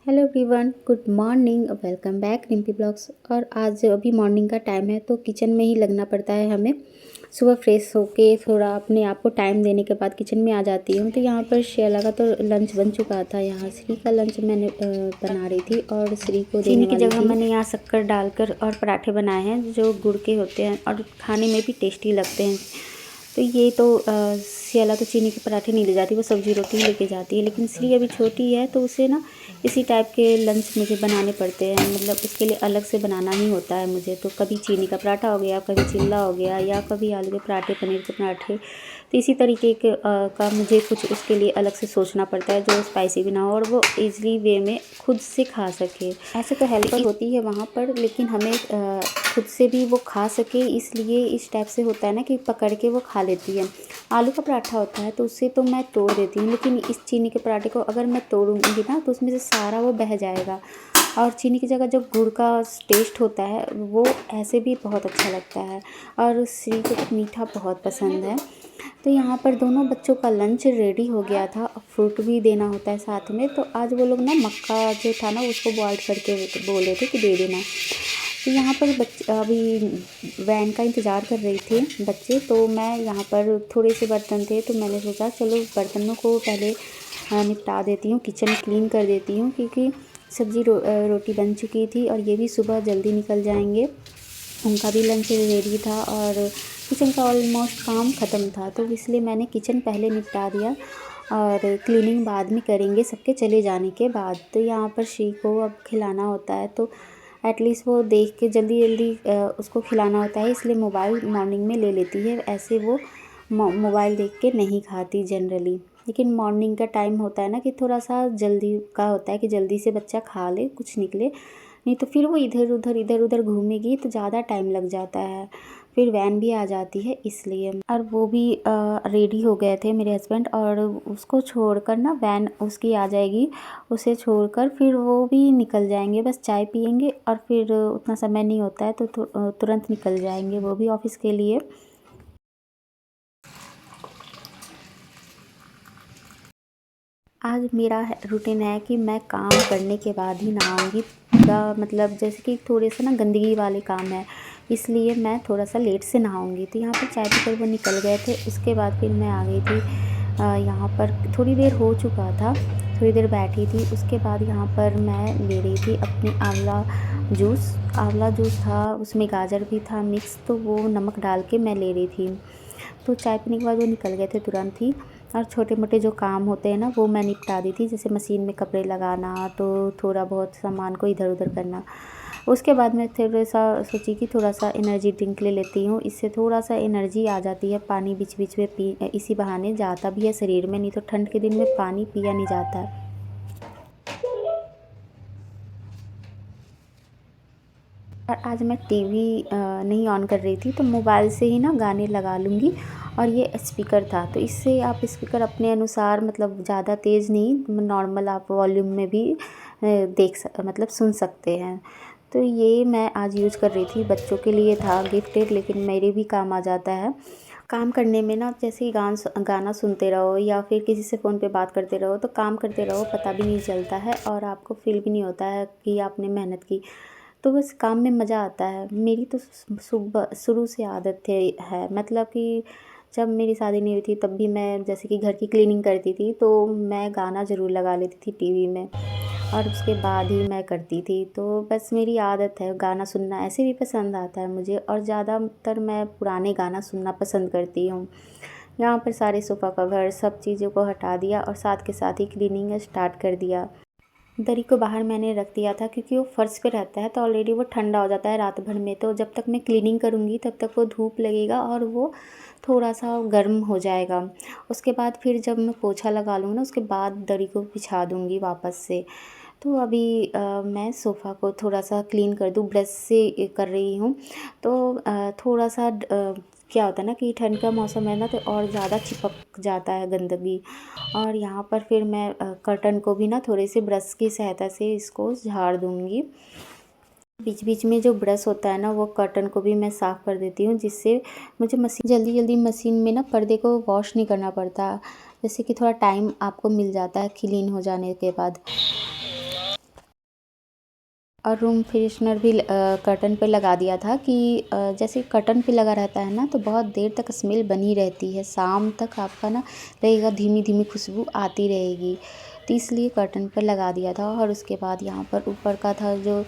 Hello everyone, good morning, welcome back Rimpy blogs. और आज अभी मॉर्निंग का टाइम है तो किचन में ही लगना पड़ता है हमें। सुबह फ्रेश होके थोड़ा अपने आप को टाइम देने के बाद किचन में आ जाती हूँ। तो यहाँ पर शेला का तो लंच बन चुका था। यहाँ श्री का लंच मैंने बना रही थी और श्री को देने की जगह मैंने यहाँ शक्कर डालकर और पराठे बनाए हैं जो गुड़ के होते हैं और खाने में भी टेस्टी लगते हैं। तो ये तो शेला तो चीनी के पराठे नहीं ले जाती, वो सब्ज़ी रोटी लेके जाती है। लेकिन श्री अभी छोटी है तो उसे ना इसी टाइप के लंच मुझे बनाने पड़ते हैं। मतलब उसके लिए अलग से बनाना ही होता है मुझे। तो कभी चीनी का पराठा हो गया, कभी चिल्ला हो गया, या कभी आलू के पराठे, पनीर के पराठे। तो इसी तरीके के का मुझे कुछ उसके लिए अलग से सोचना पड़ता है जो स्पाइसी भी ना हो और वो ईज़िली वे में खुद से खा सके। ऐसे तो हेल्पर होती है वहाँ पर, लेकिन हमें खुद से भी वो खा सके इसलिए इस टाइप से होता है ना कि पकड़ के वो खा लेती है। आलू का पराठा होता है तो उससे तो मैं तोड़ देती हूँ, लेकिन इस चीनी के पराठे को अगर मैं तोड़ूंगी ना तो उसमें से सारा वो बह जाएगा। और चीनी की जगह जो गुड़ का टेस्ट होता है वो ऐसे भी बहुत अच्छा लगता है। और श्री को तो मीठा बहुत पसंद है। तो यहाँ पर दोनों बच्चों का लंच रेडी हो गया था। फ्रूट भी देना होता है साथ में। तो आज वो लोग ना मक्का जो था ना उसको बॉइल करके बोले थे कि दे देना। तो यहाँ पर बच्चे अभी वैन का इंतज़ार कर रहे थे बच्चे। तो मैं यहाँ पर थोड़े से बर्तन थे तो मैंने सोचा चलो बर्तनों को पहले निपटा देती हूँ, किचन क्लीन कर देती हूँ, क्योंकि सब्ज़ी रोटी बन चुकी थी और ये भी सुबह जल्दी निकल जाएंगे। उनका भी लंच रेडी था और किचन का ऑलमोस्ट काम ख़त्म था। तो इसलिए मैंने किचन पहले निपटा दिया और क्लीनिंग बाद में करेंगे सबके चले जाने के बाद। तो यहाँ पर श्री को अब खिलाना होता है तो एटलीस्ट वो देख के जल्दी जल्दी उसको खिलाना होता है, इसलिए मोबाइल मॉर्निंग में ले लेती है। ऐसे वो मोबाइल देख के नहीं खाती जनरली। लेकिन मॉर्निंग का टाइम होता है ना कि थोड़ा सा जल्दी का होता है कि जल्दी से बच्चा खा ले, कुछ निकले, नहीं तो फिर वो इधर उधर घूमेगी तो ज़्यादा टाइम लग जाता है। फिर वैन भी आ जाती है इसलिए। और वो भी रेडी हो गए थे मेरे हस्बैंड, और उसको छोड़कर ना वैन उसकी आ जाएगी, उसे छोड़कर फिर वो भी निकल जाएंगे। बस चाय पियेंगे और फिर उतना समय नहीं होता है तो तुरंत निकल जाएंगे वो भी ऑफिस के लिए। आज मेरा रूटीन है कि मैं काम करने के बाद ही नहाऊंगी। पूरा मतलब जैसे कि थोड़े से ना गंदगी वाले काम है, इसलिए मैं थोड़ा सा लेट से नहाऊंगी। तो यहाँ पर चाय पीकर वो निकल गए थे। उसके बाद फिर मैं आ गई थी। यहाँ पर थोड़ी देर हो चुका था, थोड़ी देर बैठी थी। उसके बाद यहाँ पर मैं ले रही थी अपनी आंवला जूस था, उसमें गाजर भी था मिक्स, तो वो नमक डाल के मैं ले रही थी। तो चाय पीने के बाद वो निकल गए थे तुरंत ही। और छोटे मोटे जो काम होते हैं ना वो मैं निपटा दी थी, जैसे मशीन में कपड़े लगाना, तो थोड़ा बहुत सामान को इधर उधर करना। उसके बाद मैं थोड़ा सा सोची कि थोड़ा सा एनर्जी ड्रिंक ले लेती हूँ, इससे थोड़ा सा एनर्जी आ जाती है। पानी बीच बीच में इसी बहाने जाता भी है शरीर में, नहीं तो ठंड के दिन में पानी पिया नहीं जाता है। और आज मैं टीवी नहीं ऑन कर रही थी तो मोबाइल से ही ना गाने लगा लूँगी। और ये स्पीकर था तो इससे आप स्पीकर अपने अनुसार, मतलब ज़्यादा तेज़ नहीं, नॉर्मल आप वॉल्यूम में भी मतलब सुन सकते हैं। तो ये मैं आज यूज़ कर रही थी, बच्चों के लिए था गिफ्टेड, लेकिन मेरे भी काम आ जाता है। काम करने में ना जैसे ही गाना सुनते रहो या फिर किसी से फ़ोन पे बात करते रहो तो काम करते रहो, पता भी नहीं चलता है और आपको फील भी नहीं होता है कि आपने मेहनत की। तो बस काम में मज़ा आता है। मेरी तो सुबह शुरू से आदत है, मतलब कि जब मेरी शादी नहीं हुई थी तब भी मैं जैसे कि घर की क्लीनिंग करती थी तो मैं गाना ज़रूर लगा लेती थी टीवी में, और उसके बाद ही मैं करती थी। तो बस मेरी आदत है, गाना सुनना ऐसे भी पसंद आता है मुझे, और ज़्यादातर मैं पुराने गाना सुनना पसंद करती हूँ। यहाँ पर सारे सोफ़ा कवर सब चीज़ों को हटा दिया और साथ के साथ ही क्लीनिंग स्टार्ट कर दिया। दरी को बाहर मैंने रख दिया था क्योंकि वो फर्श पे रहता है तो ऑलरेडी वो ठंडा हो जाता है रात भर में। तो जब तक मैं क्लीनिंग करूँगी तब तक वो धूप लगेगा और वो थोड़ा सा गर्म हो जाएगा। उसके बाद फिर जब मैं पोछा लगा लूँगी ना उसके बाद दरी को बिछा दूँगी वापस से। तो अभी मैं सोफ़ा को थोड़ा सा क्लीन कर दूँ, ब्रश से कर रही हूँ। तो थोड़ा सा क्या होता है ना कि ठंड का मौसम है ना तो और ज़्यादा चिपक जाता है गंदगी। और यहाँ पर फिर मैं कर्टन को भी ना थोड़े से ब्रश की सहायता से इसको झाड़ दूँगी। बीच बीच में जो ब्रश होता है ना वो कर्टन को भी मैं साफ़ कर देती हूँ, जिससे मुझे जल्दी जल्दी मशीन में ना पर्दे को वॉश नहीं करना पड़ता, जैसे कि थोड़ा टाइम आपको मिल जाता है क्लीन हो जाने के बाद। और रूम फ्रेशनर भी कर्टन पे लगा दिया था कि जैसे कर्टन पे लगा रहता है ना तो बहुत देर तक स्मेल बनी रहती है, शाम तक आपका ना रहेगा, धीमी धीमी खुशबू आती रहेगी। तो इसलिए कर्टन पर लगा दिया था। और उसके बाद यहाँ पर ऊपर का था जो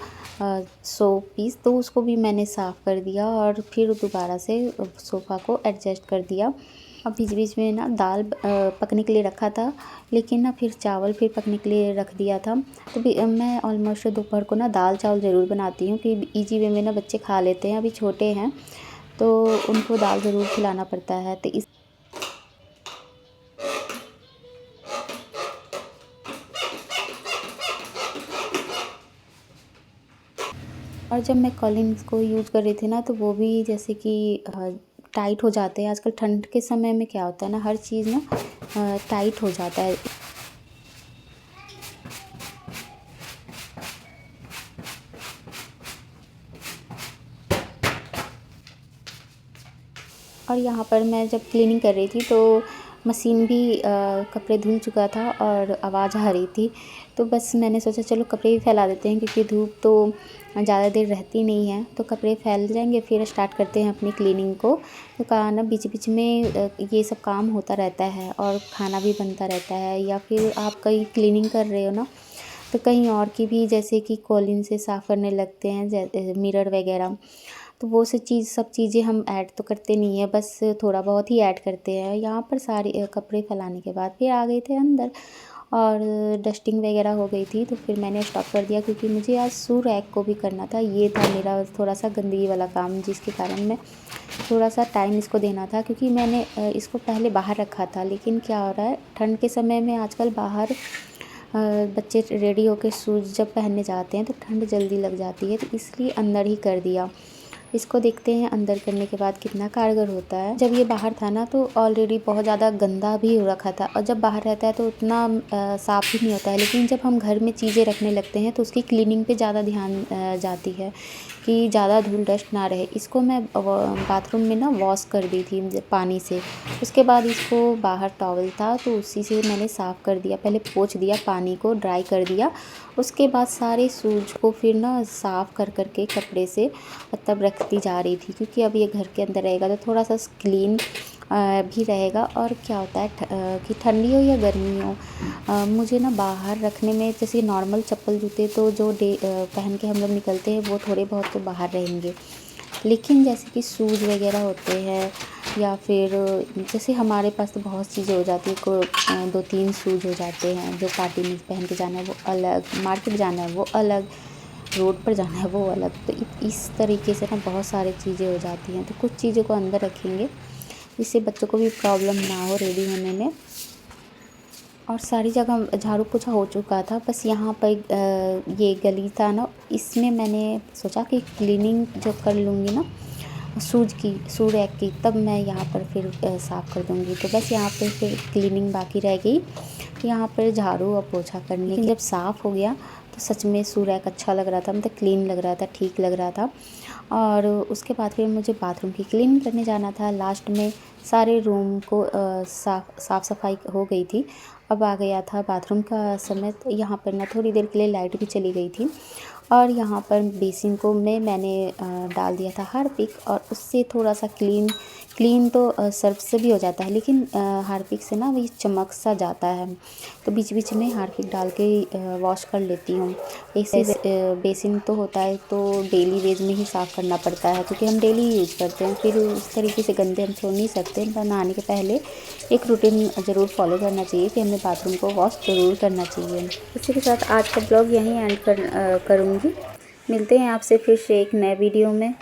शो पीस, तो उसको भी मैंने साफ़ कर दिया और फिर दोबारा से सोफ़ा को एडजस्ट कर दिया। अब बीच बीच में ना दाल पकने के लिए रखा था, लेकिन ना फिर चावल फिर पकने के लिए रख दिया था। तो मैं ऑलमोस्ट दोपहर को ना दाल चावल ज़रूर बनाती हूँ कि इजी वे में ना बच्चे खा लेते हैं, अभी छोटे हैं तो उनको दाल ज़रूर खिलाना पड़ता है। तो इस और जब मैं कॉलिंग्स को यूज़ कर रही थी ना तो वो भी जैसे कि टाइट हो जाते हैं। आजकल ठंड के समय में क्या होता है ना, हर चीज़ ना टाइट हो जाता है। और यहाँ पर मैं जब क्लीनिंग कर रही थी तो मशीन भी कपड़े धुल चुका था और आवाज़ आ रही थी, तो बस मैंने सोचा चलो कपड़े भी फैला देते हैं क्योंकि धूप तो ज़्यादा देर रहती नहीं है, तो कपड़े फैल जाएंगे फिर स्टार्ट करते हैं अपनी क्लीनिंग को। तो कहा ना बीच बीच में ये सब काम होता रहता है और खाना भी बनता रहता है, या फिर आप कहीं क्लीनिंग कर रहे हो ना तो कहीं और की भी जैसे कि कॉलिन से साफ़ करने लगते हैं, मिरर वगैरह, तो वो सब चीज़ें हम ऐड तो करते नहीं हैं, बस थोड़ा बहुत ही ऐड करते हैं। यहाँ पर सारे कपड़े फैलाने के बाद फिर आ गए थे अंदर और डस्टिंग वगैरह हो गई थी, तो फिर मैंने स्टॉप कर दिया क्योंकि मुझे आज शू रैक को भी करना था। ये था मेरा थोड़ा सा गंदगी वाला काम, जिसके कारण मैं थोड़ा सा टाइम इसको देना था, क्योंकि मैंने इसको पहले बाहर रखा था। लेकिन क्या हो रहा है, ठंड के समय में आजकल बाहर बच्चे रेडी होकर शूज़ जब पहनने जाते हैं तो ठंड जल्दी लग जाती है, तो इसलिए अंदर ही कर दिया। इसको देखते हैं अंदर करने के बाद कितना कारगर होता है। जब ये बाहर था ना तो ऑलरेडी बहुत ज़्यादा गंदा भी हो रखा था, और जब बाहर रहता है तो उतना साफ़ भी नहीं होता है। लेकिन जब हम घर में चीज़ें रखने लगते हैं तो उसकी क्लीनिंग पे ज़्यादा ध्यान जाती है कि ज़्यादा धूल डस्ट ना रहे। इसको मैं बाथरूम में ना वॉश कर दी थी पानी से, उसके बाद इसको बाहर टॉवल था तो उसी से मैंने साफ़ कर दिया, पहले पोंछ दिया, पानी को ड्राई कर दिया, उसके बाद सारे शूज़ को फिर ना साफ़ कर के कपड़े से तब रखती जा रही थी, क्योंकि अब ये घर के अंदर रहेगा तो थोड़ा सा क्लीन भी रहेगा। और क्या होता है कि ठंडी हो या गर्मी हो, मुझे ना बाहर रखने में जैसे नॉर्मल चप्पल जूते तो जो पहन के हम लोग निकलते हैं वो थोड़े बहुत तो बाहर रहेंगे, लेकिन जैसे कि शूज़ वगैरह होते हैं या फिर जैसे हमारे पास तो बहुत चीज़ें हो जाती है, को 2-3 शूज़ हो जाते हैं, जो पार्टी में पहन के जाना है वो अलग, मार्केट जाना है वो अलग, रोड पर जाना है वो अलग। तो इस तरीके से ना बहुत सारी चीज़ें हो जाती हैं, तो कुछ चीज़ों को अंदर रखेंगे जिससे बच्चों को भी प्रॉब्लम ना हो रेडी होने में। और सारी जगह झाड़ू पोछा हो चुका था, बस यहाँ पर ये गली था ना, इसमें मैंने सोचा कि क्लीनिंग जो कर लूँगी ना शू रैक की, तब मैं यहाँ पर फिर साफ़ कर दूँगी। तो बस यहाँ पे फिर क्लीनिंग बाकी रह गई, तो यहाँ पर झाड़ू और पोछा करने के जब साफ़ हो गया तो सच में शू रैक अच्छा लग रहा था, मतलब क्लीन लग रहा था, ठीक लग रहा था। और उसके बाद फिर मुझे बाथरूम की क्लीनिंग करने जाना था। लास्ट में सारे रूम को साफ़ सफाई हो गई थी, अब आ गया था बाथरूम का समय। तो यहाँ पर ना थोड़ी देर के लिए लाइट भी चली गई थी, और यहाँ पर बेसिन को मैंने डाल दिया था हार्पिक, और उससे थोड़ा सा क्लीन तो सर्फ से भी हो जाता है, लेकिन हार्पिक से ना वही चमक सा जाता है, तो बीच बीच में हार्पिक डाल के वॉश कर लेती हूँ। ऐसे बेसिन तो होता है तो डेली वेज में ही साफ़ करना पड़ता है, क्योंकि हम डेली यूज़ करते हैं, फिर उस तरीके से गंदे हम छोड़ नहीं सकते। नहाने के पहले एक रूटीन ज़रूर फॉलो करना चाहिए कि हमें बाथरूम को वॉश ज़रूर करना चाहिए। इसी के साथ आज का ब्लॉग यहीं एंड करूँगी। मिलते हैं आपसे फिर से एक नए वीडियो में।